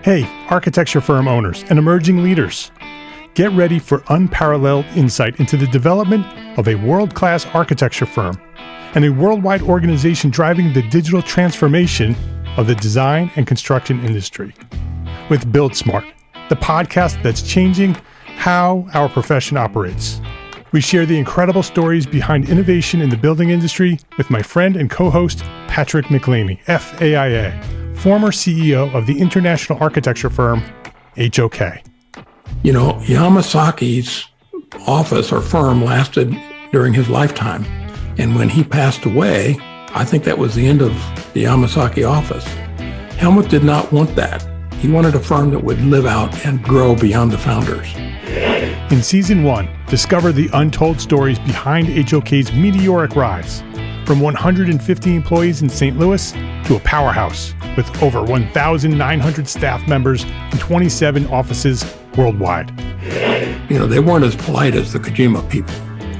Hey, architecture firm owners and emerging leaders. Get ready for unparalleled insight into the development of a world-class architecture firm and a worldwide organization driving the digital transformation of the design and construction industry. With Build Smart, the podcast that's changing how our profession operates. We share the incredible stories behind innovation in the building industry with my friend and co-host, Patrick McLeamy, FAIA, former CEO of the international architecture firm, HOK. You know, Yamasaki's office or firm lasted during his lifetime. And when he passed away, I think that was the end of the Yamasaki office. Helmut did not want that. He wanted a firm that would live out and grow beyond the founders. In Season 1, discover the untold stories behind HOK's meteoric rise, from 150 employees in St. Louis to a powerhouse with over 1,900 staff members and 27 offices worldwide. You know, they weren't as polite as the Kojima people.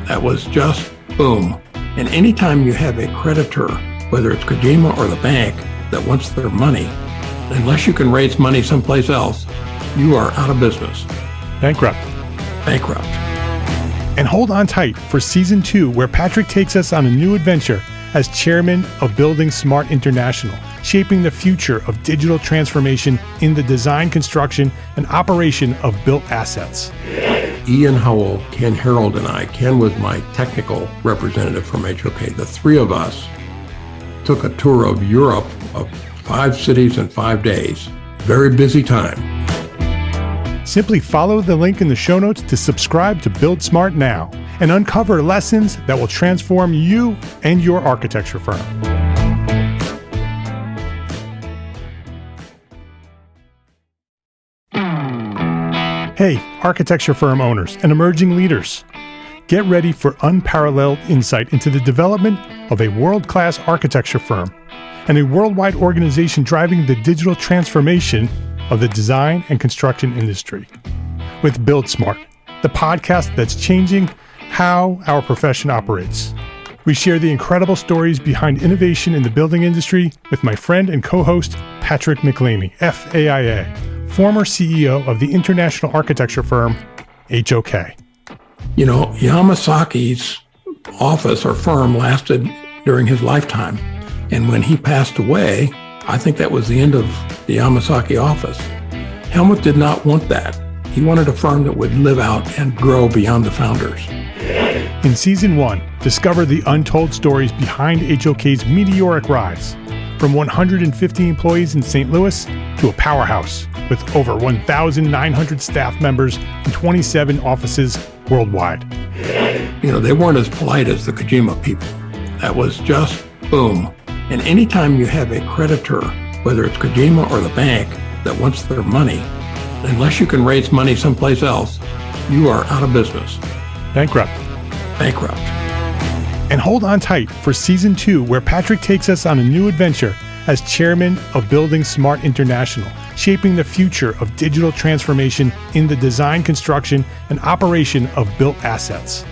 That was just boom. And anytime you have a creditor, whether it's Kojima or the bank, that wants their money, unless you can raise money someplace else, you are out of business. Bankrupt. And hold on tight for Season 2, where Patrick takes us on a new adventure as chairman of Building Smart International, shaping the future of digital transformation in the design, construction, and operation of built assets. Ian Howell, Ken Harold, and I, Ken was my technical representative from HOK. The three of us took a tour of Europe of 5 cities in 5 days. Very busy time. Simply follow the link in the show notes to subscribe to Build Smart now and uncover lessons that will transform you and your architecture firm. Hey, architecture firm owners and emerging leaders. Get ready for unparalleled insight into the development of a world-class architecture firm and a worldwide organization driving the digital transformation of the design and construction industry. With Build Smart, the podcast that's changing how our profession operates. We share the incredible stories behind innovation in the building industry with my friend and co-host, Patrick McLeamy, FAIA, former CEO of the international architecture firm, HOK. You know, Yamasaki's office or firm lasted during his lifetime. And when he passed away, I think that was the end of the Yamasaki office. Helmut did not want that. He wanted a firm that would live out and grow beyond the founders. In Season 1, discover the untold stories behind HOK's meteoric rise, from 150 employees in St. Louis to a powerhouse with over 1,900 staff members and 27 offices worldwide. You know, they weren't as polite as the Kojima people. That was just boom. And anytime you have a creditor, whether it's Kojima or the bank, that wants their money, unless you can raise money someplace else, you are out of business. Bankrupt. And hold on tight for Season 2, where Patrick takes us on a new adventure as chairman of Building Smart International, shaping the future of digital transformation in the design, construction, and operation of built assets.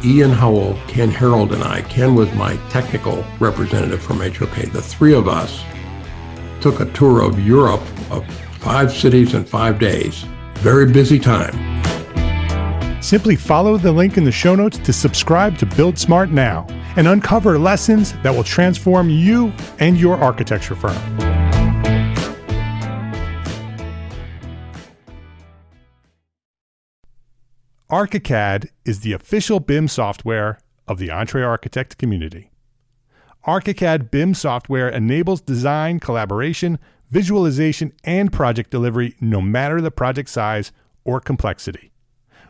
Ian Howell, Ken Harold, and I, Ken was my technical representative from HOK. The three of us took a tour of Europe of 5 cities in 5 days. Very busy time. Simply follow the link in the show notes to subscribe to Build Smart now and uncover lessons that will transform you and your architecture firm. ArchiCAD is the official BIM software of the EntreArchitect community. ArchiCAD BIM software enables design, collaboration, visualization, and project delivery no matter the project size or complexity.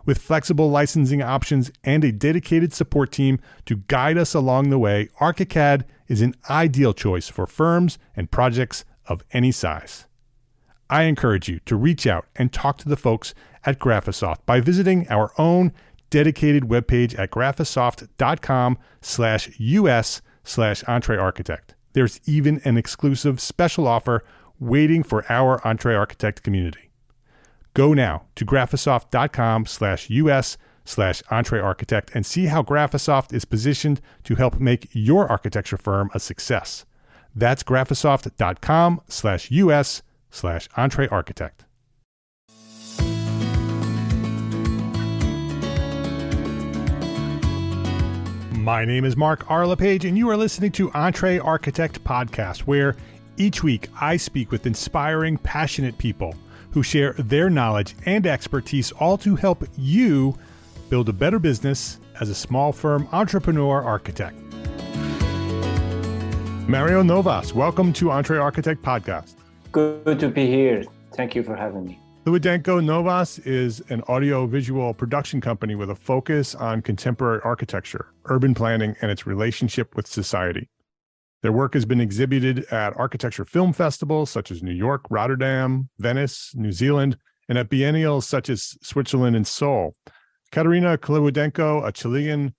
With flexible licensing options and a dedicated support team to guide us along the way, ArchiCAD is an ideal choice for firms and projects of any size. I encourage you to reach out and talk to the folks at Graphisoft by visiting our own dedicated webpage at graphisoft.com/us/EntreArchitect. There's even an exclusive special offer waiting for our EntreArchitect community. Go now to graphisoft.com/us/EntreArchitect and see how Graphisoft is positioned to help make your architecture firm a success. That's graphisoft.com/us/EntreArchitect. entrearchitect. My name is Mark R. LePage, and you are listening to Entre Architect Podcast, where each week I speak with inspiring, passionate people who share their knowledge and expertise, all to help you build a better business as a small firm entrepreneur architect. Mario Novas, welcome to Entre Architect Podcast. Good to be here. Thank you for having me. KLIWADENKO Novas is an audiovisual production company with a focus on contemporary architecture, urban planning, and its relationship with society. Their work has been exhibited at architecture film festivals such as New York, Rotterdam, Venice, New Zealand, and at biennials such as Switzerland and Seoul. Katerina Kliwadenko, a Chilean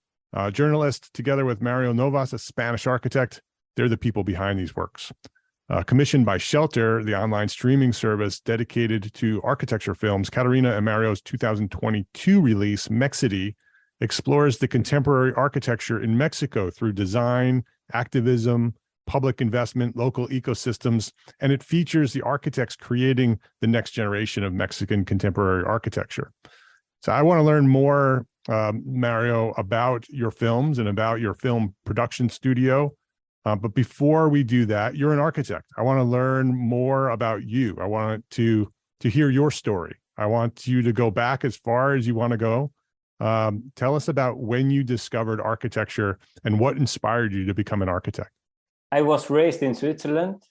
journalist, together with Mario Novas, a Spanish architect, they're the people behind these works. Commissioned by Shelter, the online streaming service dedicated to architecture films, Katerina and Mario's 2022 release, Mexity, explores the contemporary architecture in Mexico through design, activism, public investment, local ecosystems, and it features the architects creating the next generation of Mexican contemporary architecture. So I want to learn more, Mario, about your films and about your film production studio. But before we do that, you're an architect. I want to learn more about you. I want to hear your story. I want you to go back as far as you want to go. Tell us about when you discovered architecture and what inspired you to become an architect. I was raised in Switzerland.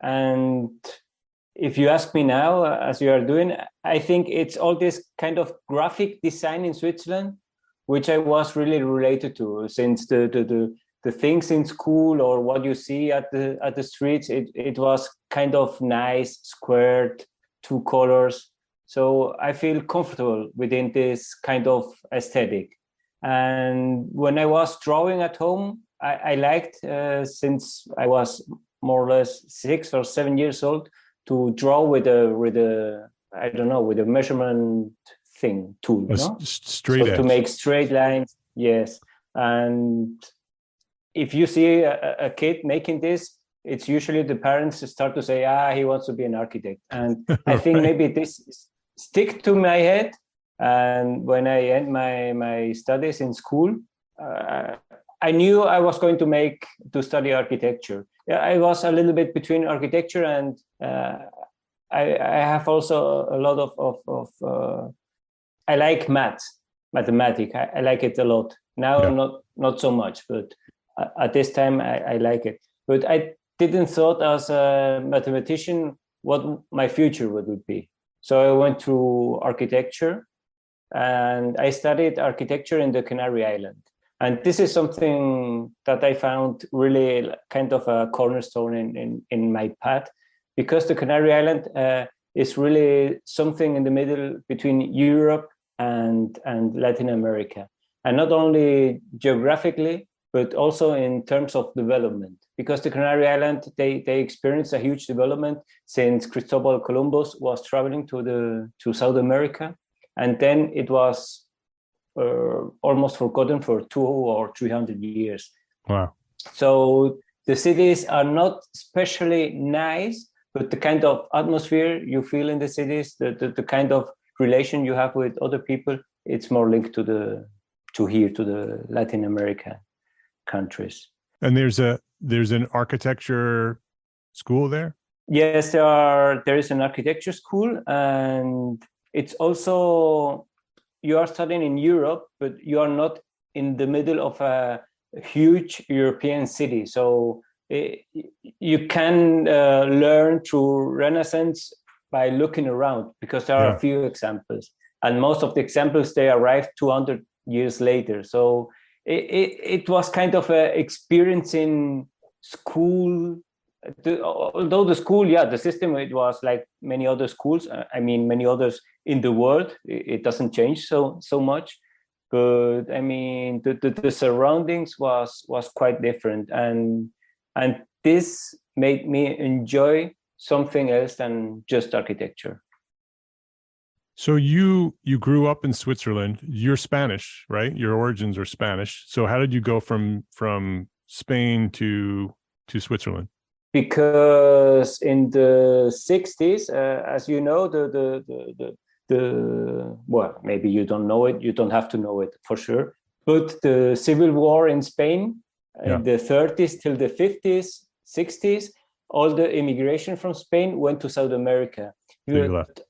And if you ask me now, as you are doing, I think it's all this kind of graphic design in Switzerland, which I was really related to since the things in school or what you see at the streets, it was kind of nice, squared, two colors. So I feel comfortable within this kind of aesthetic. And when I was drawing at home, I liked, since I was more or less 6 or 7 years old, to draw with a measurement thing tool, straight edge. To make straight lines. Yes. And if you see a kid making this, it's usually the parents start to say, he wants to be an architect. And I think maybe this stick to my head. And when I end my studies in school, I knew I was going to study architecture. I was a little bit between architecture and I have also a lot of I like mathematics. I like it a lot. Now, not so much, but at this time, I like it. But I didn't thought as a mathematician what my future would be. So I went to architecture and I studied architecture in the Canary Island. And this is something that I found really kind of a cornerstone in my path, because the Canary Island is really something in the middle between Europe and Latin America. And not only geographically, but also in terms of development, because the Canary Islands, they experienced a huge development since Christopher Columbus was traveling to South America. And then it was almost forgotten for 200 or 300 years. Wow. So the cities are not especially nice, but the kind of atmosphere you feel in the cities, the kind of relation you have with other people, it's more linked to the Latin America countries. And there's an architecture school there? Yes, there is an architecture school, and it's also, you are studying in Europe, but you are not in the middle of a huge European city. So you can learn through Renaissance by looking around, because there are a few examples, and most of the examples, they arrived 200 years later. So it was kind of a experience in school. Although the school, the system, it was like many other schools. Many others in the world. It doesn't change so much. But the surroundings was quite different, and this made me enjoy something else than just architecture. So you grew up in Switzerland. You're Spanish, right? Your origins are Spanish. So how did you go from Spain to Switzerland? because in the 60s, as you know, well, maybe you don't know it, you don't have to know it for sure, but the civil war in Spain in the 30s till the 50s, 60s, all the immigration from Spain went to South America.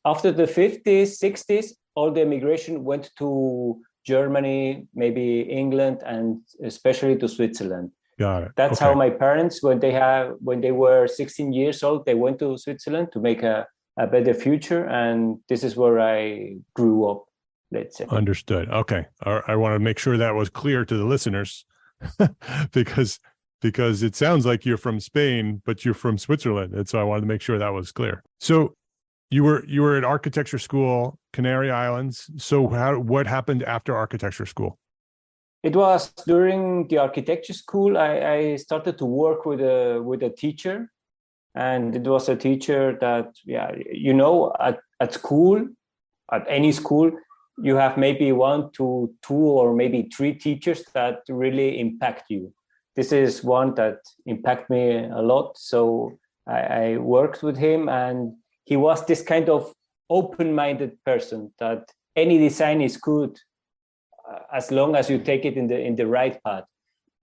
After the 50s, 60s, all the immigration went to Germany, maybe England, and especially to Switzerland. Got it. That's how my parents, when they were 16 years old, they went to Switzerland to make a better future. And this is where I grew up, let's say. Understood. Okay. I want to make sure that was clear to the listeners because it sounds like you're from Spain, but you're from Switzerland. And so I wanted to make sure that was clear. So you were at architecture school, Canary Islands. So what happened after architecture school? It was during the architecture school, I started to work with a teacher. And it was a teacher that, at school, at any school, you have maybe one to two or maybe three teachers that really impact you. This is one that impacted me a lot. So I worked with him, and he was this kind of open-minded person that any design is good as long as you take it in the right path.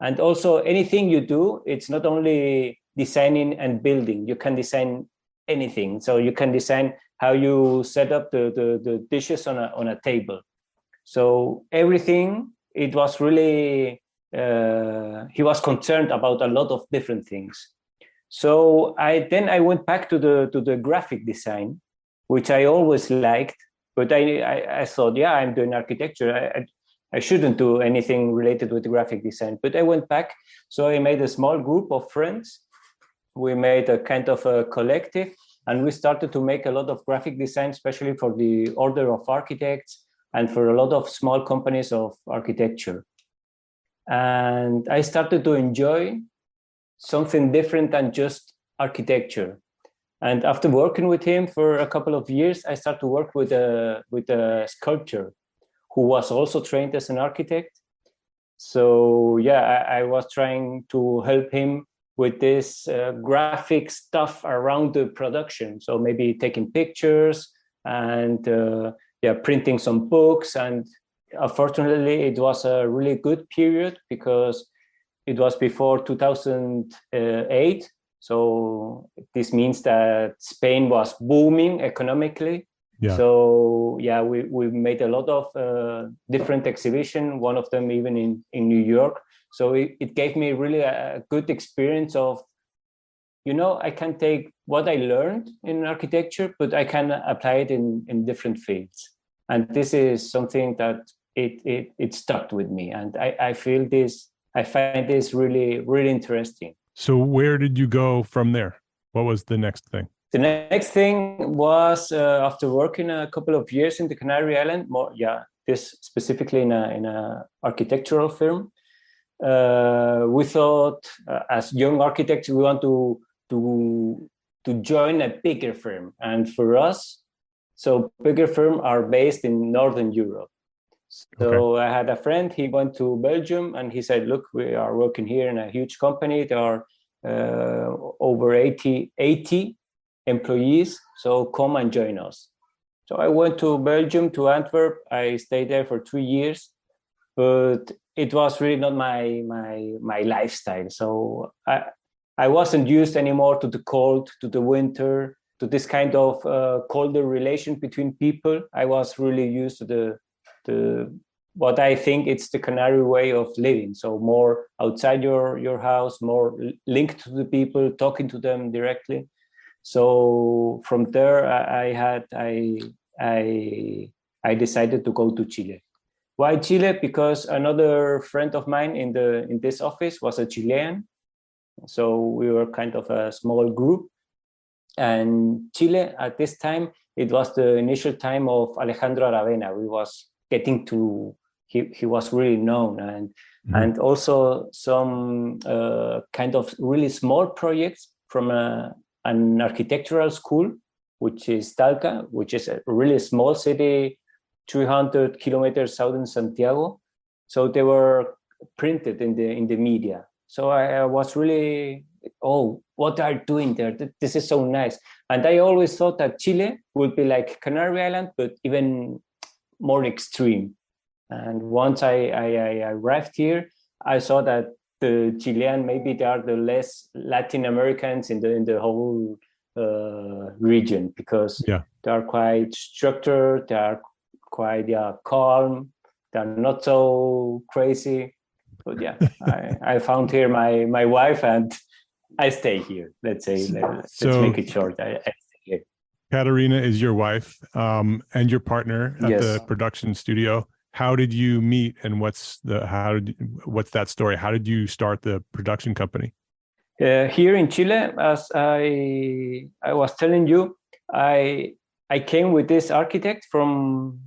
And also anything you do, it's not only designing and building. You can design anything. So you can design how you set up the dishes on a table. So everything, it was really, he was concerned about a lot of different things. So I went back to the graphic design, which I always liked, but I thought, I'm doing architecture. I shouldn't do anything related with graphic design, but I went back. So I made a small group of friends. We made a kind of a collective, and we started to make a lot of graphic design, especially for the Order of Architects and for a lot of small companies of architecture. And I started to enjoy something different than just architecture. And after working with him for a couple of years, I started to work with a sculptor who was also trained as an architect. So I was trying to help him with this graphic stuff around the production. So maybe taking pictures and printing some books. And unfortunately, it was a really good period because it was before 2008. So this means that Spain was booming economically. Yeah. So we made a lot of different exhibitions, one of them even in New York. So it gave me really a good experience of, I can take what I learned in architecture, but I can apply it in different fields. And this is something that it stuck with me. And I find this really, really interesting. So where did you go from there? What was the next thing? The next thing was after working a couple of years in the Canary Island, this specifically in a architectural firm. We thought, as young architects, we want to join a bigger firm, and for us, so bigger firms are based in Northern Europe. So I had a friend. He went to Belgium, and he said, "Look, we are working here in a huge company. There are over 80 employees. So come and join us." So I went to Belgium, to Antwerp. I stayed there for 3 years, but it was really not my lifestyle. So I wasn't used anymore to the cold, to the winter, to this kind of colder relation between people. I was really used to the what I think it's the Canary way of living. So more outside your house, more linked to the people, talking to them directly. So from there, I decided to go to Chile. Why Chile? Because another friend of mine in this office was a Chilean. So we were kind of a small group. And Chile at this time, it was the initial time of Alejandro Aravena. We was getting to, he was really known, and also some kind of really small projects from an architectural school, which is Talca, which is a really small city, 300 kilometers southern Santiago. So they were printed in the media. So I was really oh, what are you doing there? This is so nice. And I always thought that Chile would be like Canary Island, but even more extreme. And once I arrived here, I saw that the Chilean, maybe they are the less Latin Americans in the whole region, because they are quite structured, they are quite calm, they're not so crazy. But yeah, I found here my wife, and I stay here. Let's say, let's make it short. I stay here. Katerina is your wife, and your partner at the production studio. How did you meet, and what's that story? How did you start the production company? Here in Chile, as I was telling you, I came with this architect from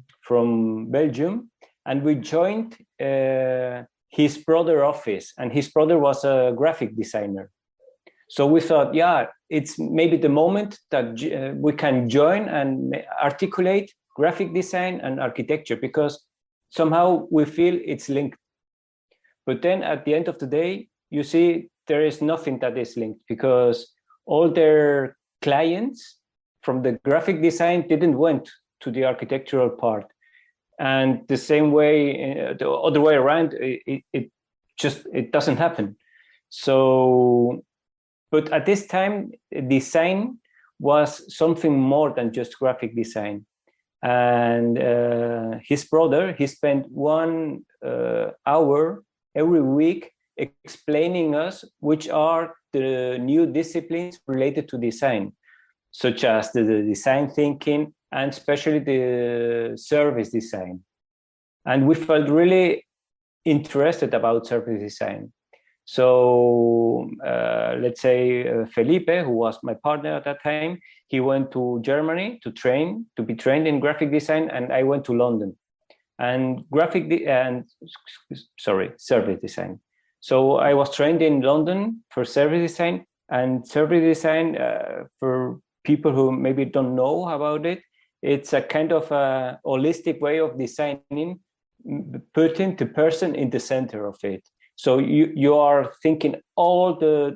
Belgium, and we joined his brother office, and his brother was a graphic designer. So we thought, yeah, it's maybe the moment that we can join and articulate graphic design and architecture, because somehow we feel it's linked. But then at the end of the day, you see, there is nothing that is linked, because all their clients from the graphic design didn't went to the architectural part. And the same way, the other way around, it doesn't happen. So, but at this time, design was something more than just graphic design. And his brother, he spent 1 hour every week explaining us which are the new disciplines related to design, such as the design thinking, and especially the service design. And we felt really interested about service design. So let's say Felipe, who was my partner at that time, he went to Germany to be trained in graphic design, and I went to London and service design. So I was trained in London for service design, and service design, for people who maybe don't know about it, it's a kind of a holistic way of designing, putting the person in the center of it. So you are thinking all the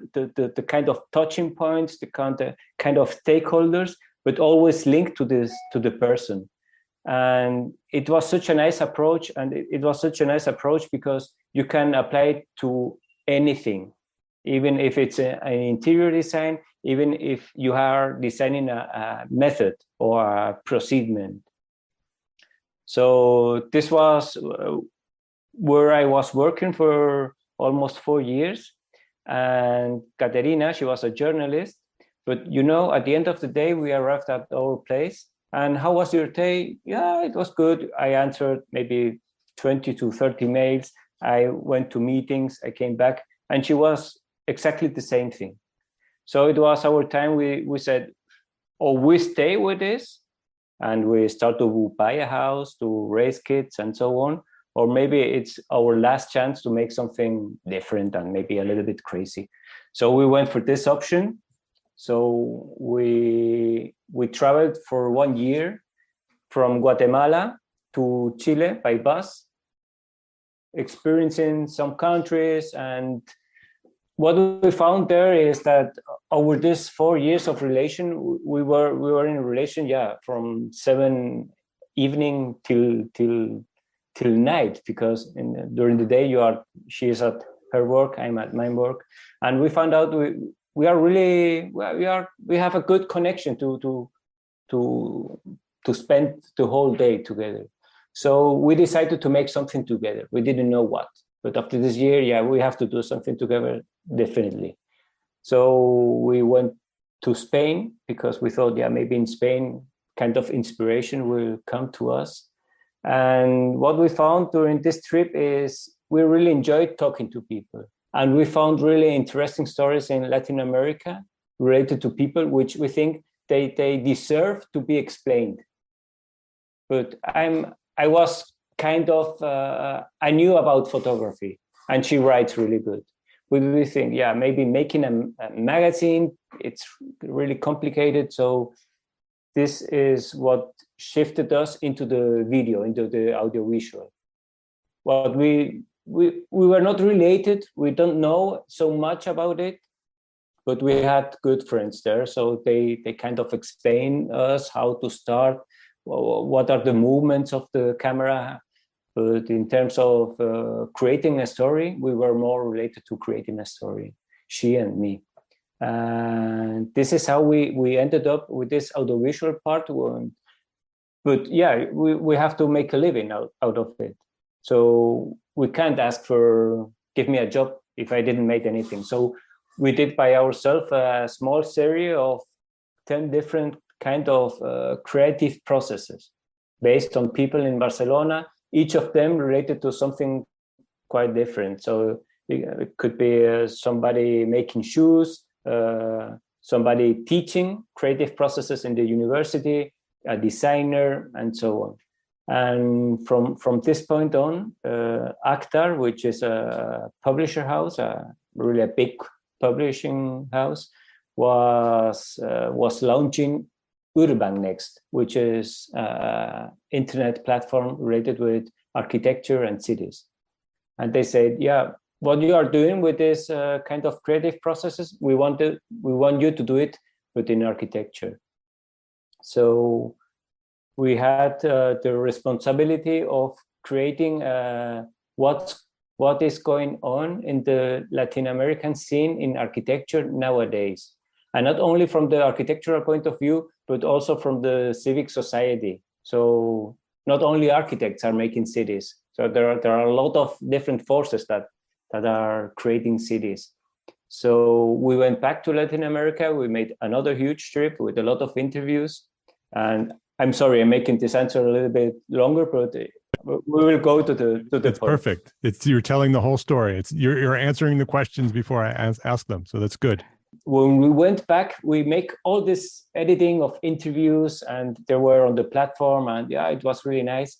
kind of touching points, the kind of stakeholders, but always linked to the person. And it was such a nice approach, because you can apply it to anything, even if it's an interior design, even if you are designing a method or a procedure. So this was where I was working for almost 4 years. And Katerina, she was a journalist. But, at the end of the day, we arrived at our place. And how was your day? Yeah, it was good. I answered maybe 20 to 30 mails. I went to meetings. I came back. And she was exactly the same thing. So it was our time. We said, we stay with this, and we start to buy a house, to raise kids, and so on. Or maybe it's our last chance to make something different and maybe a little bit crazy. So we went for this option. So we traveled for 1 year from Guatemala to Chile by bus, experiencing some countries. And what we found there is that over this 4 years of relation, we were in a relation, from 7 evening till night, because during the day she is at her work, I'm at my work, and we found out we have a good connection to spend the whole day together. So we decided to make something together. We didn't know what, but after this year, we have to do something together, definitely. So we went to Spain, because we thought, maybe in Spain, kind of inspiration will come to us. And what we found during this trip is we really enjoyed talking to people. And we found really interesting stories in Latin America related to people, which we think they deserve to be explained. But I was kind of, I knew about photography, and she writes really good. We think, maybe making a magazine, it's really complicated. So this is what shifted us into the video, into the audiovisual. What we were not related. We don't know so much about it. but we had good friends there. So they kind of explained us how to start, what are the movements of the camera. But in terms of creating a story, we were more related to creating a story, she and me. And this is how we ended up with this audiovisual part. But yeah, we have to make a living out of it. So we can't ask for, give me a job if I didn't make anything. So we did by ourselves a small series of 10 different kind of creative processes based on people in Barcelona, each of them related to something quite different. So it could be somebody making shoes, somebody teaching creative processes in the university, a designer, and so on. And from this point on, Actar, which is a publisher house, really a big publishing house, was launching Urban Next, which is an internet platform related with architecture and cities. And they said, yeah, what you are doing with this kind of creative processes, we want you to do it within architecture. So we had the responsibility of creating what is going on in the Latin American scene in architecture nowadays. And not only from the architectural point of view, but also from the civic society. So not only architects are making cities. So there are a lot of different forces that are creating cities. So we went back to Latin America. We made another huge trip with a lot of interviews. And I'm sorry, I'm making this answer a little bit longer, but we will go to the It's point. Perfect. You're telling the whole story. You're answering the questions before I ask them. So that's good. When we went back, we make all this editing of interviews, and they were on the platform, and yeah, it was really nice.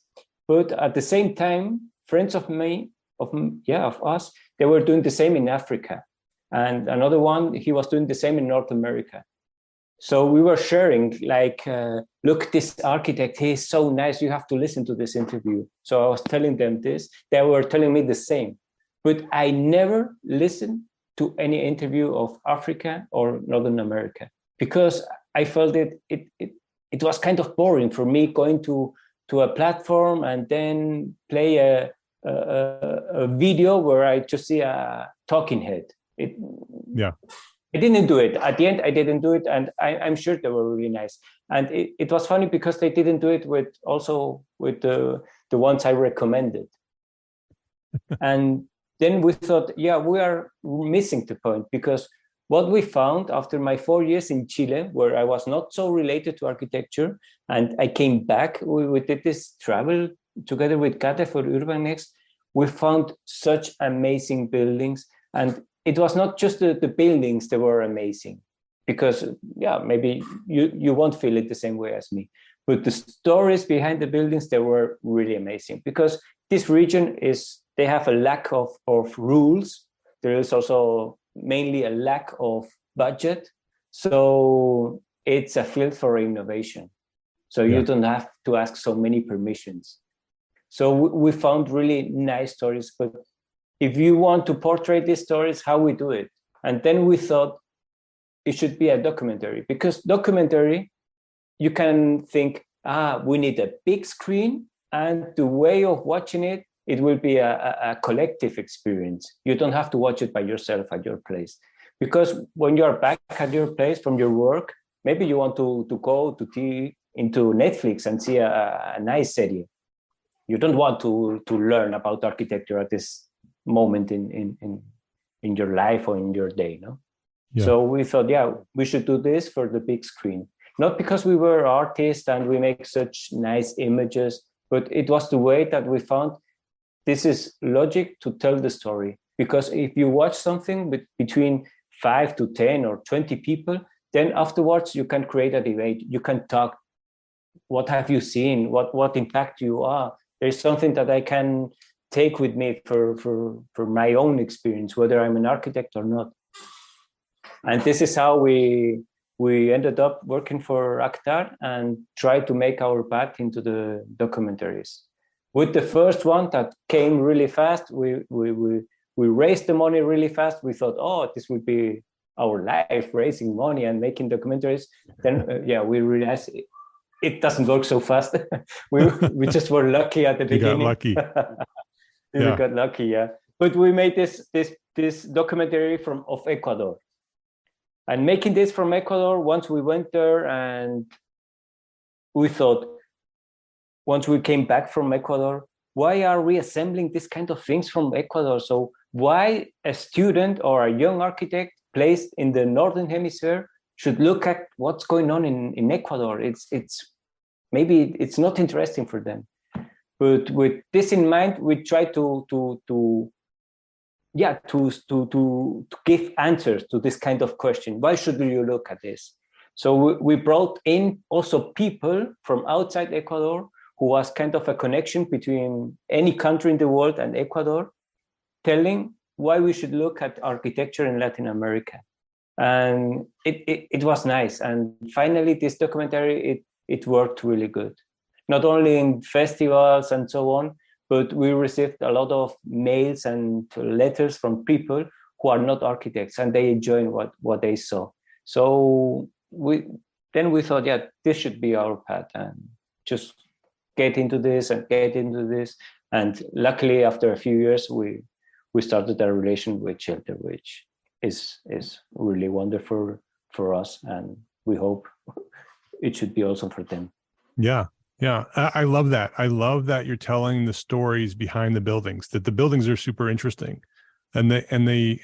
But at the same time, friends of us, they were doing the same in Africa, and another one, he was doing the same in North America. So we were sharing, like, look, this architect, he is so nice. You have to listen to this interview. So I was telling them this. They were telling me the same, but I never listened to any interview of Africa or Northern America, because I felt it was kind of boring for me going to a platform and then play a video where I just see a talking head. I didn't do it. At the end, I didn't do it, and I'm sure they were really nice. And it was funny because they didn't do it with the ones I recommended. And then we thought, yeah, we are missing the point, because what we found after my 4 years in Chile, where I was not so related to architecture, and I came back, we did this travel together with Kate for Urban Next. We found such amazing buildings, and it was not just the buildings that were amazing, because yeah, maybe you won't feel it the same way as me, but the stories behind the buildings, they were really amazing, because this region they have a lack of rules. There is also mainly a lack of budget. So it's a field for innovation. So you don't have to ask so many permissions. So we found really nice stories, but if you want to portray these stories, how we do it? And then we thought it should be a documentary, because documentary, you can think, we need a big screen, and the way of watching it, it will be a collective experience. You don't have to watch it by yourself at your place. Because when you're back at your place from your work, maybe you want to go into Netflix and see a nice series. You don't want to learn about architecture at this moment in your life or in your day, no? Yeah. So we thought, we should do this for the big screen. Not because we were artists and we make such nice images, but it was the way that we found this is logic to tell the story. Because if you watch something between 5 to 10 or 20 people, then afterwards you can create a debate. You can talk. What have you seen? What impact you are? There's something that I can take with me for my own experience, whether I'm an architect or not. And this is how we ended up working for Actar and tried to make our path into the documentaries. With the first one that came really fast, we raised the money really fast. We thought, this would be our life raising money and making documentaries, then we realized it doesn't work so fast. we just were lucky at the beginning. You got lucky. We got lucky, yeah. But we made this documentary of Ecuador. And making this from Ecuador, once we went there, and we thought, once we came back from Ecuador, why are we assembling this kind of things from Ecuador? So why a student or a young architect placed in the Northern Hemisphere should look at what's going on in Ecuador? It's maybe it's not interesting for them. But with this in mind, we try to give answers to this kind of question. Why should you look at this? So we brought in also people from outside Ecuador, who was kind of a connection between any country in the world and Ecuador, telling why we should look at architecture in Latin America. And it was nice. And finally, this documentary, it worked really good. Not only in festivals and so on, but we received a lot of mails and letters from people who are not architects, and they enjoyed what they saw. So we thought, this should be our path, and just get into this. And luckily, after a few years, we started a relation with Shelter, which is really wonderful for us, and we hope it should be also for them. Yeah. Yeah, I love that. I love that you're telling the stories behind the buildings, that the buildings are super interesting, and the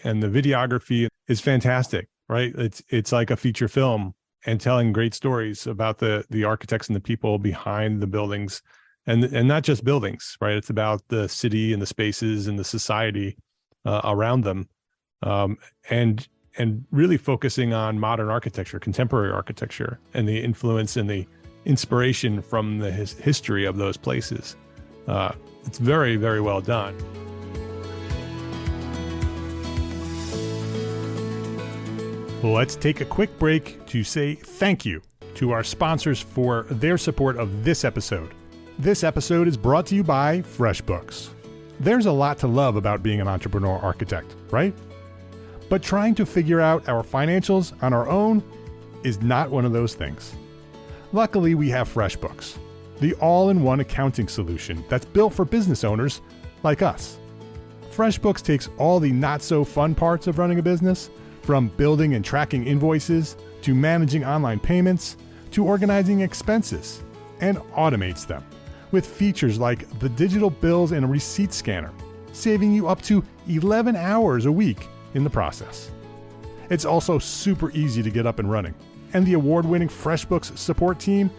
videography is fantastic, right? It's like a feature film and telling great stories about the architects and the people behind the buildings, and not just buildings, right? It's about the city and the spaces and the society around them, and really focusing on modern architecture, contemporary architecture, and the influence and the inspiration from the history of those places. It's very, very well done. Let's take a quick break to say thank you to our sponsors for their support of this episode. This episode is brought to you by FreshBooks. There's a lot to love about being an entrepreneur architect, right? But trying to figure out our financials on our own is not one of those things. Luckily, we have FreshBooks, the all-in-one accounting solution that's built for business owners like us. FreshBooks takes all the not-so-fun parts of running a business, from building and tracking invoices, to managing online payments, to organizing expenses, and automates them with features like the digital bills and receipt scanner, saving you up to 11 hours a week in the process. It's also super easy to get up and running. And the award-winning FreshBooks support team,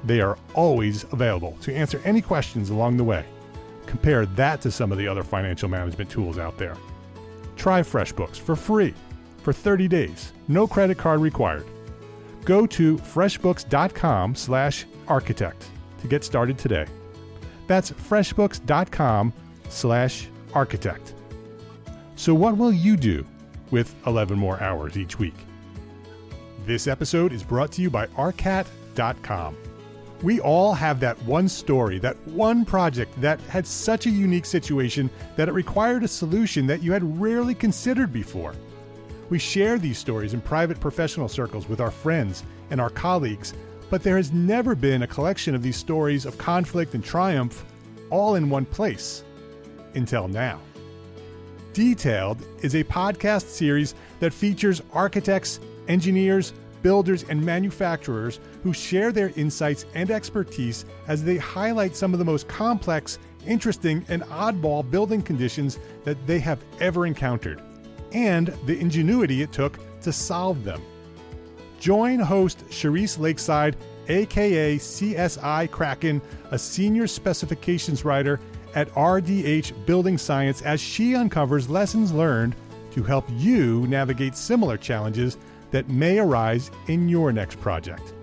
they are always available to answer any questions along the way. Compare that to some of the other financial management tools out there. Try FreshBooks for free for 30 days, no credit card required. Go to freshbooks.com/architect to get started today. That's freshbooks.com/architect. So what will you do with 11 more hours each week? This episode is brought to you by arcat.com. We all have that one story, that one project that had such a unique situation that it required a solution that you had rarely considered before. We share these stories in private professional circles with our friends and our colleagues, but there has never been a collection of these stories of conflict and triumph all in one place until now. Detailed is a podcast series that features architects, engineers, builders, and manufacturers who share their insights and expertise as they highlight some of the most complex, interesting, and oddball building conditions that they have ever encountered, and the ingenuity it took to solve them. Join host Charisse Lakeside, aka CSI Kraken, a senior specifications writer at RDH Building Science, as she uncovers lessons learned to help you navigate similar challenges that may arise in your next project.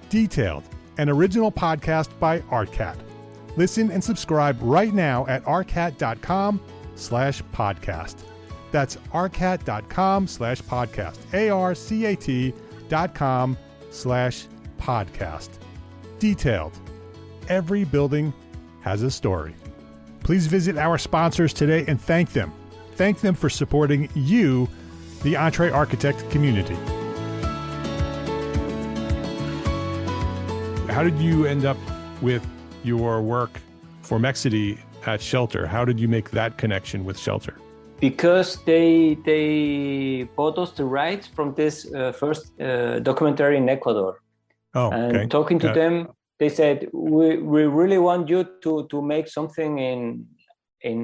Detailed, an original podcast by ArtCat. Listen and subscribe right now at arcat.com/podcast. That's arcat.com/podcast. arcat.com/podcast. Detailed. Every building has a story. Please visit our sponsors today and thank them. Thank them for supporting you the Entre Architect community. How did you end up with your work for Mexity at Shelter? How did you make that connection with Shelter? Because they bought us the rights from this first documentary in Ecuador. Oh, and okay. talking to them, they said, we really want you to make something in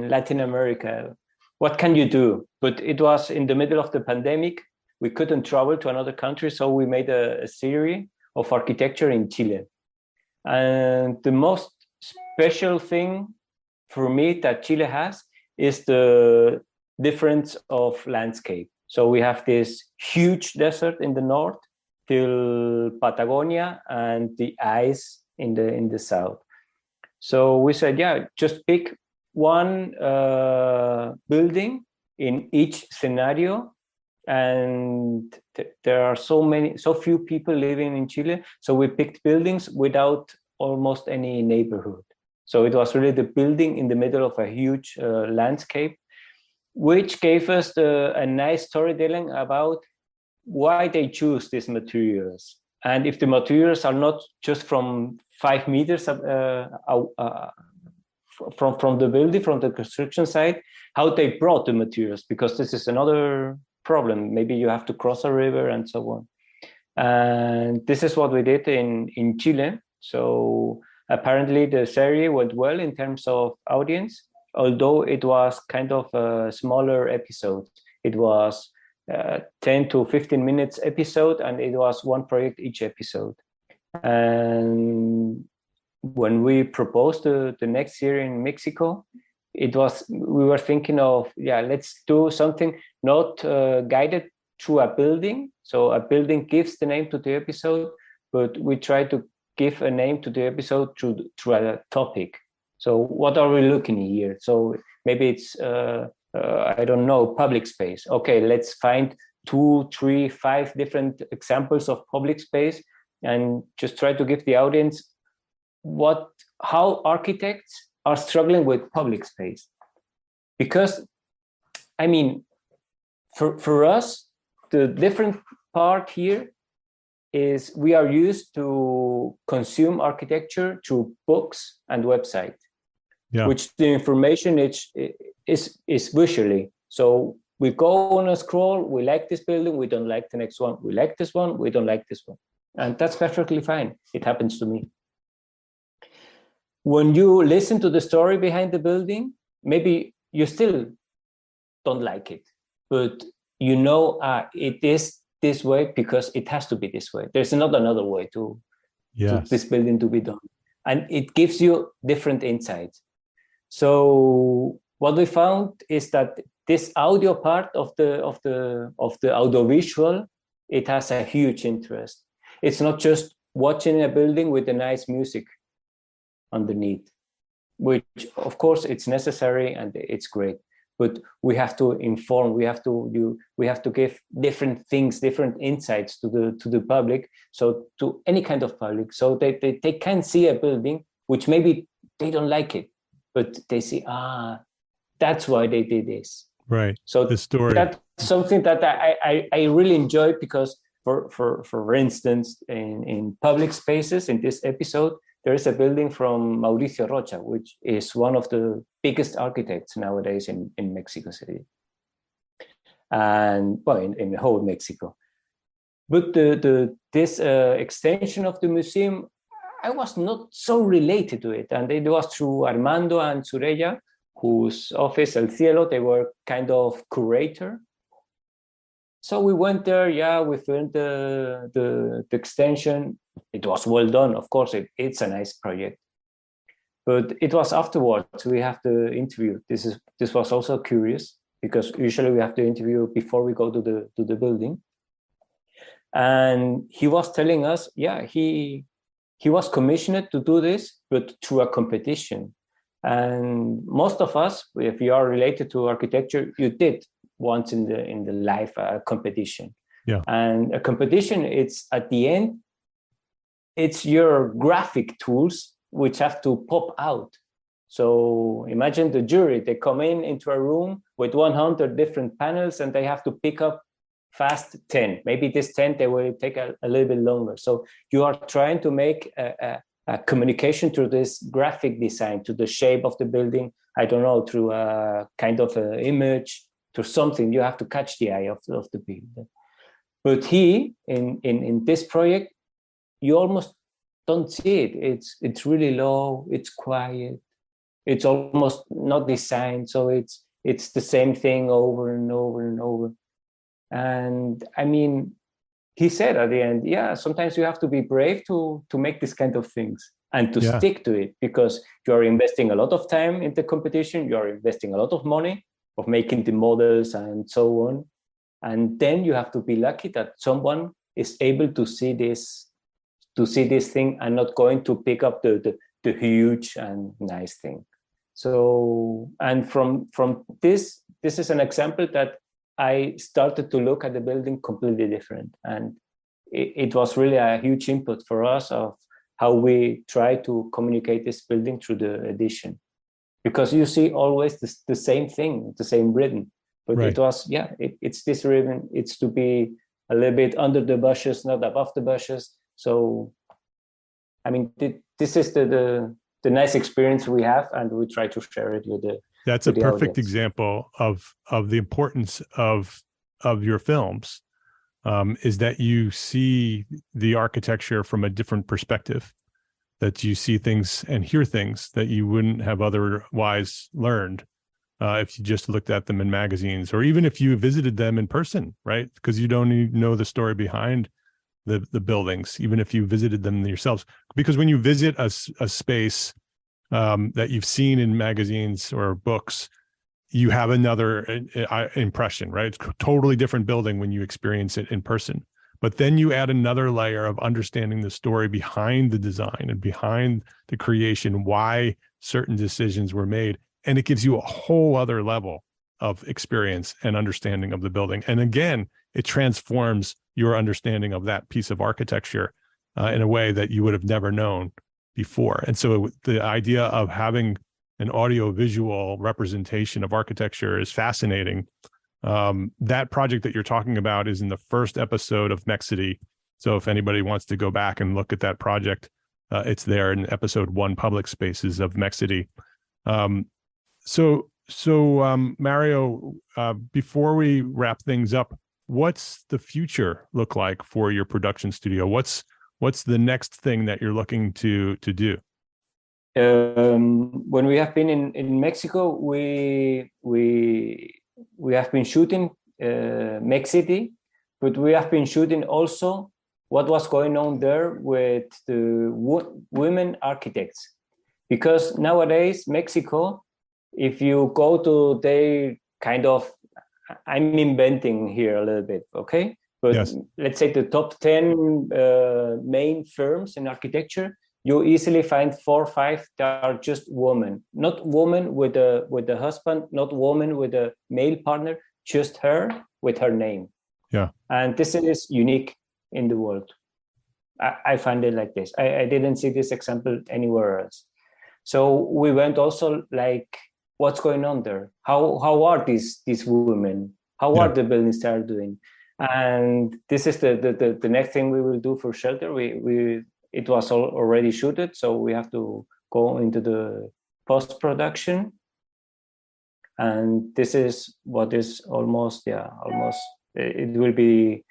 Latin America. What can you do? But it was in the middle of the pandemic. We couldn't travel to another country, so we made a series of architecture in Chile. And the most special thing for me that Chile has is the difference of landscape. So we have this huge desert in the north till Patagonia and the ice in the south. So we said, yeah, just pick one building in each scenario. And there are so few people living in Chile. So we picked buildings without almost any neighborhood. So it was really the building in the middle of a huge landscape, which gave us a nice storytelling about why they choose these materials. And if the materials are not just from 5 meters from the building, from the construction site, how they brought the materials, because this is another problem. Maybe you have to cross a river and so on. And this is what we did in Chile. So apparently the series went well in terms of audience, although it was kind of a smaller episode. It was 10 to 15 minutes episode, and it was one project each episode. And when we proposed the next year in Mexico, we were thinking of, let's do something not guided through a building. So a building gives the name to the episode, but we try to give a name to the episode through a topic. So what are we looking here? So maybe it's, I don't know, public space. Okay, let's find 2, 3, 5 different examples of public space and just try to give the audience how architects are struggling with public space. Because, I mean, for us, the different part here is we are used to consume architecture through books and website, which the information is visually. So we go on a scroll, we like this building, we don't like the next one. We like this one, we don't like this one. And that's perfectly fine. It happens to me. When you listen to the story behind the building, maybe you still don't like it, but you know it is this way because it has to be this way. There's not another way to this building to be done. And it gives you different insights. So what we found is that this audio part of the audiovisual, it has a huge interest. It's not just watching a building with the nice music underneath, which of course it's necessary and it's great, but we have to inform, we have to give different things, different insights to the public, so to any kind of public, so they can see a building which maybe they don't like it, but they see, that's why they did this. Right. So the story. That's something that I really enjoy, because for instance, in public spaces in this episode, there is a building from Mauricio Rocha, which is one of the biggest architects nowadays in Mexico City, and in the whole Mexico. But this extension of the museum, I was not so related to it, and it was through Armando and Surella, whose office, El Cielo, they were kind of curator. So we went there, we filmed the extension. It was well done, of course, it's a nice project. But it was afterwards, we have to interview. This was also curious, because usually we have to interview before we go to the building. And he was telling us, he was commissioned to do this, but through a competition. And most of us, if you are related to architecture, you did once in the life a competition. And a competition, it's at the end, it's your graphic tools which have to pop out. So imagine the jury, they come into a room with 100 different panels, and they have to pick up fast 10. Maybe this 10, they will take a little bit longer. So you are trying to make a communication through this graphic design, to the shape of the building. I don't know, through a kind of an image, through something. You have to catch the eye of the builder. But in this project, you almost don't see it. It's really low. It's quiet. It's almost not designed. So it's the same thing over and over and over. And I mean, he said at the end, yeah, sometimes you have to be brave to make this kind of things and to stick to it, because you're investing a lot of time in the competition. You're investing a lot of money of making the models and so on. And then you have to be lucky that someone is able to see this thing and not going to pick up the huge and nice thing. So, and from this is an example that I started to look at the building completely different. And it was really a huge input for us of how we try to communicate this building through the edition. Because you see always the same thing, the same rhythm. But it was, it's this rhythm. It's to be a little bit under the bushes, not above the bushes. So, I mean, this is the nice experience we have, and we try to share it with the That's a perfect example of the importance of your films, is that you see the architecture from a different perspective, that you see things and hear things that you wouldn't have otherwise learned if you just looked at them in magazines, or even if you visited them in person, right? Because you don't even know the story behind the buildings, even if you visited them yourselves. Because when you visit a space that you've seen in magazines or books, you have another impression, right? It's a totally different building when you experience it in person. But then you add another layer of understanding the story behind the design and behind the creation, why certain decisions were made. And it gives you a whole other level of experience and understanding of the building. And again, it transforms your understanding of that piece of architecture in a way that you would have never known before. And so the idea of having an audio-visual representation of architecture is fascinating. That project that you're talking about is in the first episode of Mexity. So if anybody wants to go back and look at that project, it's there in episode 1, Public Spaces of Mexity. So Mario, before we wrap things up, what's the future look like for your production studio? What's the next thing that you're looking to do? When we have been in Mexico, we have been shooting Mexity, but we have been shooting also what was going on there with the women architects. Because nowadays, Mexico, if you go to their kind of, I'm inventing here a little bit, okay? But let's say the top 10 main firms in architecture, you easily find 4 or 5 that are just women. Not woman with a husband, not woman with a male partner, just her with her name. Yeah. And this is unique in the world. I find it like this. I didn't see this example anywhere else. So we went also like, what's going on there? How are these women? How are the buildings they are doing? And this is the next thing we will do for Shelter. It was already shooted, so we have to go into the post-production. And this is what is almost. It will be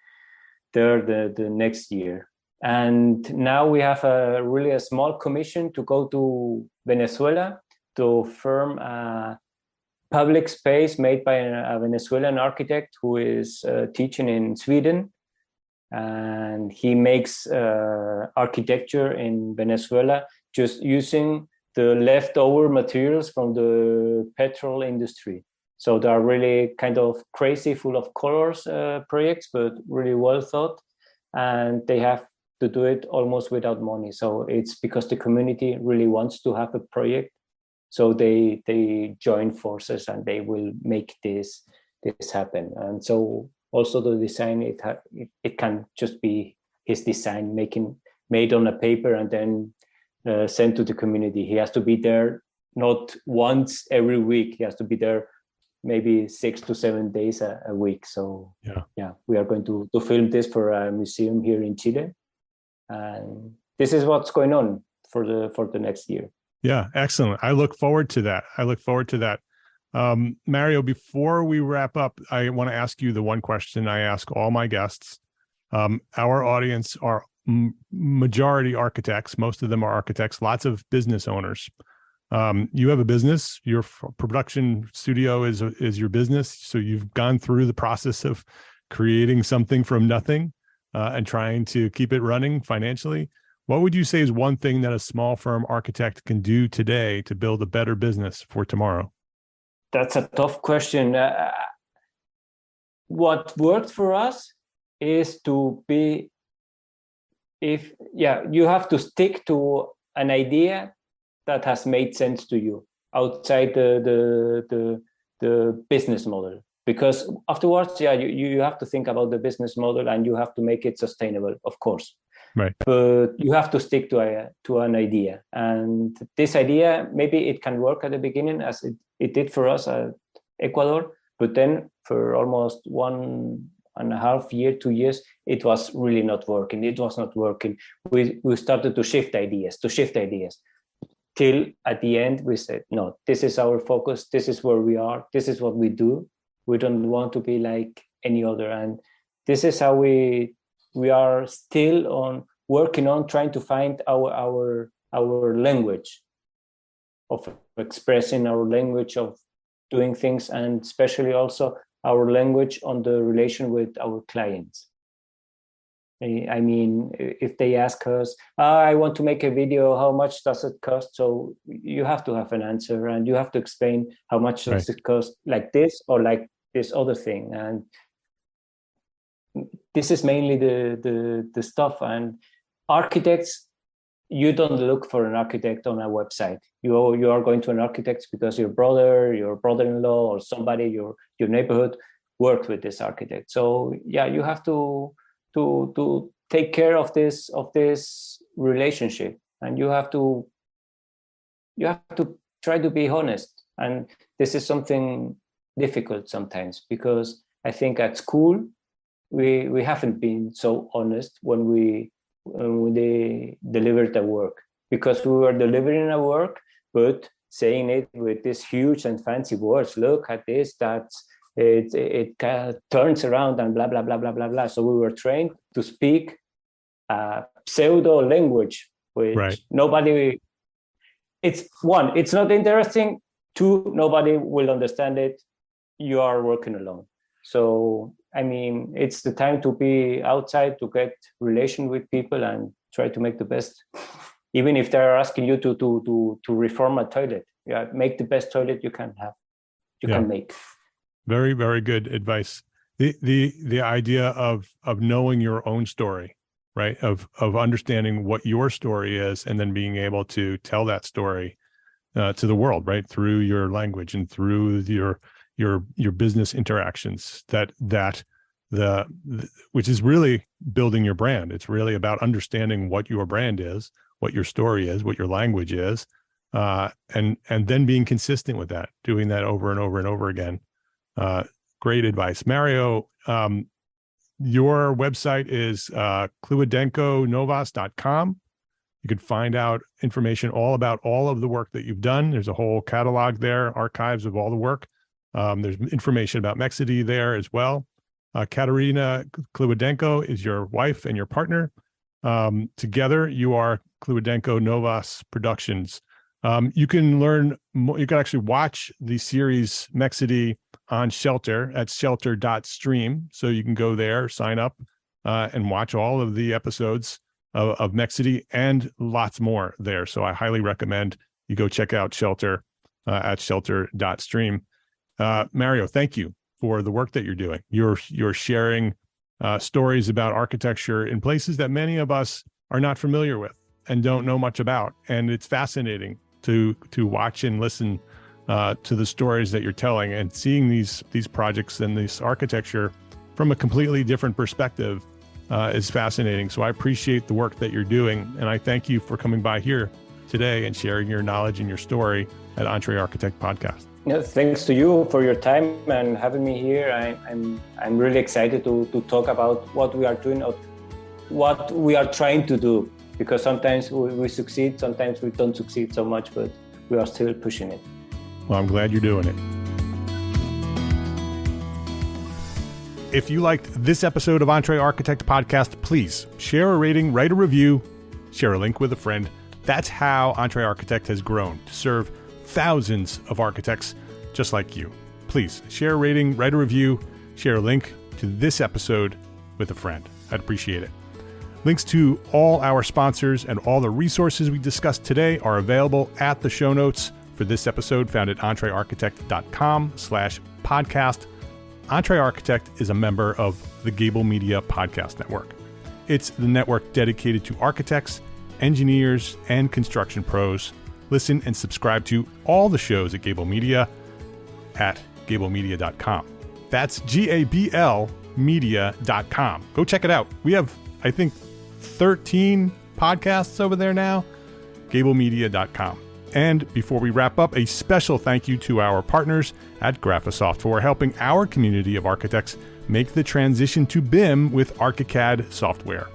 there the next year. And now we have a small commission to go to Venezuela to film a public space made by a Venezuelan architect who is teaching in Sweden. And he makes architecture in Venezuela just using the leftover materials from the petrol industry. So they are really kind of crazy, full of colors projects, but really well thought. And they have to do it almost without money. So it's because the community really wants to have a project. So they join forces and they will make this happen. And so also the design, it can just be his design made on a paper and then sent to the community. He has to be there not once every week. He has to be there maybe 6 to 7 days a week. So we are going to film this for a museum here in Chile, and this is what's going on for the next year. Yeah, excellent. I look forward to that. Mario, before we wrap up, I want to ask you the one question I ask all my guests. Our audience are majority architects. Most of them are architects, lots of business owners. You have a business, your production studio is your business. So you've gone through the process of creating something from nothing and trying to keep it running financially. What would you say is one thing that a small firm architect can do today to build a better business for tomorrow? That's a tough question. What worked for us is to be, you have to stick to an idea that has made sense to you outside the business model. Because afterwards, you have to think about the business model and you have to make it sustainable, of course. Right. But you have to stick to an idea. And this idea, maybe it can work at the beginning as it did for us at Ecuador, but then for almost 1.5 years, 2 years, it was really not working. It was not working. We started to shift ideas, till at the end we said, no, this is our focus. This is where we are. This is what we do. We don't want to be like any other. And this is how we are still working on trying to find our language of expressing, our language of doing things, and especially also our language on the relation with our clients. I mean, if they ask us, I want to make a video, how much does it cost? So you have to have an answer and you have to explain how much does it cost, like this or like this other thing. And this is mainly the stuff. And architects, you don't look for an architect on a website. You are going to an architect because your brother, your brother-in-law, or somebody, your neighborhood worked with this architect. So you have to take care of this relationship, and you have to try to be honest. And this is something difficult sometimes, because I think at school we haven't been so honest when they delivered the work, because we were delivering a work but saying it with these huge and fancy words. Look at this, that's it turns around and blah blah blah blah blah blah. So we were trained to speak pseudo language, which nobody. It's not interesting. 2, nobody will understand it. You are working alone. So I mean, it's the time to be outside, to get relation with people and try to make the best. Even if they're asking you to reform a toilet, make the best toilet you can have, can make. Very, very good advice. The idea of knowing your own story, right? Of understanding what your story is, and then being able to tell that story to the world, right? Through your language and through your business interactions. Which is really building your brand. It's really about understanding what your brand is, what your story is, what your language is, and then being consistent with that, doing that over and over and over again. Great advice. Mario, your website is KLIWADENKONOVAS.com. You can find out information all about all of the work that you've done. There's a whole catalog there, archives of all the work. There's information about Mexity there as well. Katerina Kliwadenko is your wife and your partner. Together, you are Kliwadenko Novas Productions. You can learn more. You can actually watch the series Mexity on Shelter at shelter.stream. So you can go there, sign up, and watch all of the episodes of Mexity and lots more there. So I highly recommend you go check out Shelter at shelter.stream. Mario, thank you for the work that you're doing. You're sharing stories about architecture in places that many of us are not familiar with and don't know much about. And it's fascinating to watch and listen to the stories that you're telling, and seeing these projects and this architecture from a completely different perspective is fascinating. So I appreciate the work that you're doing, and I thank you for coming by here today and sharing your knowledge and your story at Entre Architect Podcast. Thanks to you for your time and having me here. I'm really excited to talk about what we are doing, or what we are trying to do, because sometimes we succeed, sometimes we don't succeed so much, but we are still pushing it. Well, I'm glad you're doing it. If you liked this episode of Entre Architect Podcast, please share a rating, write a review, share a link with a friend. That's how Entre Architect has grown to serve thousands of architects just like you. Please share a rating, write a review, share a link to this episode with a friend. I'd appreciate it. Links to all our sponsors and all the resources we discussed today are available at the show notes for this episode, found at entrearchitect.com/podcast. Entre Architect is a member of the Gable Media Podcast Network. It's the network dedicated to architects, engineers, and construction pros. Listen and subscribe to all the shows at Gable Media at gablemedia.com. That's GABL media.com. Go check it out. We have, I think, 13 podcasts over there now. gablemedia.com. And before we wrap up, a special thank you to our partners at Graphisoft for helping our community of architects make the transition to BIM with ArchiCAD software.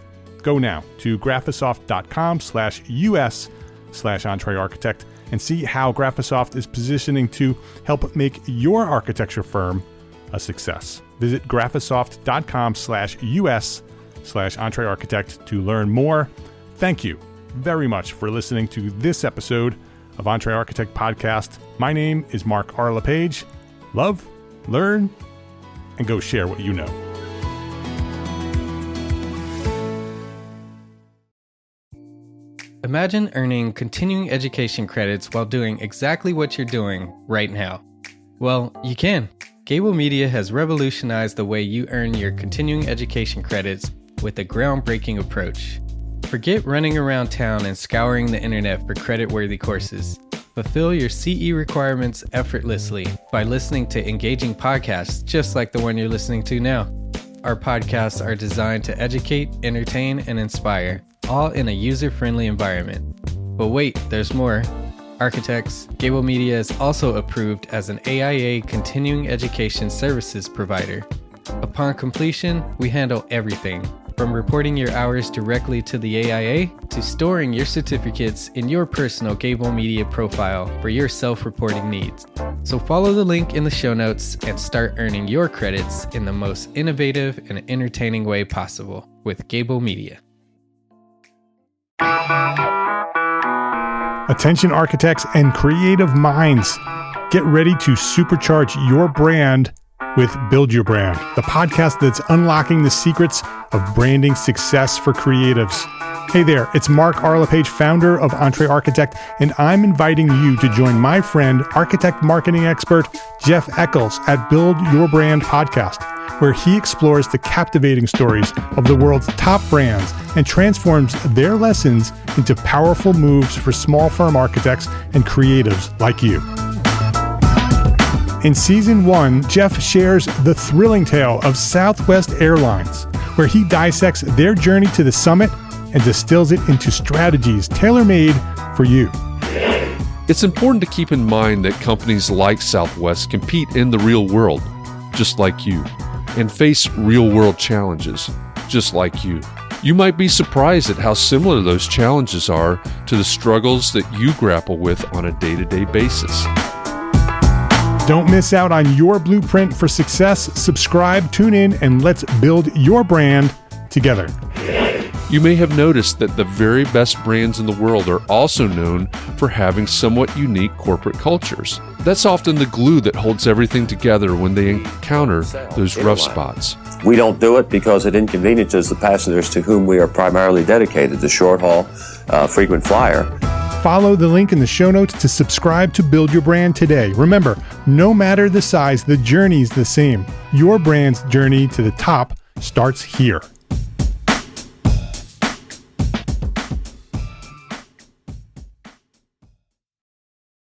Go now to graphisoft.com/US/EntreArchitect and see how Graphisoft is positioning to help make your architecture firm a success. Visit graphisoft.com/US/EntreArchitect to learn more. Thank you very much for listening to this episode of Entre Architect Podcast. My name is Mark R. LePage. Love, learn, and go share what you know. Imagine earning continuing education credits while doing exactly what you're doing right now. Well, you can. Gable Media has revolutionized the way you earn your continuing education credits with a groundbreaking approach. Forget running around town and scouring the internet for credit-worthy courses. Fulfill your CE requirements effortlessly by listening to engaging podcasts just like the one you're listening to now. Our podcasts are designed to educate, entertain, and inspire, all in a user-friendly environment. But wait, there's more. Architects, Gable Media is also approved as an AIA continuing education services provider. Upon completion, we handle everything, from reporting your hours directly to the AIA to storing your certificates in your personal Gable Media profile for your self-reporting needs. So follow the link in the show notes and start earning your credits in the most innovative and entertaining way possible with Gable Media. Attention architects and creative minds. Get ready to supercharge your brand with Build Your Brand, the podcast that's unlocking the secrets of branding success for creatives. Hey there, it's Mark R. LePage, founder of Entre Architect, and I'm inviting you to join my friend, architect marketing expert Jeff Eccles at Build Your Brand podcast, where he explores the captivating stories of the world's top brands and transforms their lessons into powerful moves for small firm architects and creatives like you. In Season 1, Jeff shares the thrilling tale of Southwest Airlines, where he dissects their journey to the summit and distills it into strategies tailor-made for you. It's important to keep in mind that companies like Southwest compete in the real world, just like you, and face real-world challenges, just like you. You might be surprised at how similar those challenges are to the struggles that you grapple with on a day-to-day basis. Don't miss out on your blueprint for success. Subscribe, tune in, and let's build your brand together. You may have noticed that the very best brands in the world are also known for having somewhat unique corporate cultures. That's often the glue that holds everything together when they encounter those rough spots. We don't do it because it inconveniences the passengers to whom we are primarily dedicated, the short haul, frequent flyer. Follow the link in the show notes to subscribe to Build Your Brand today. Remember, no matter the size, the journey's the same. Your brand's journey to the top starts here.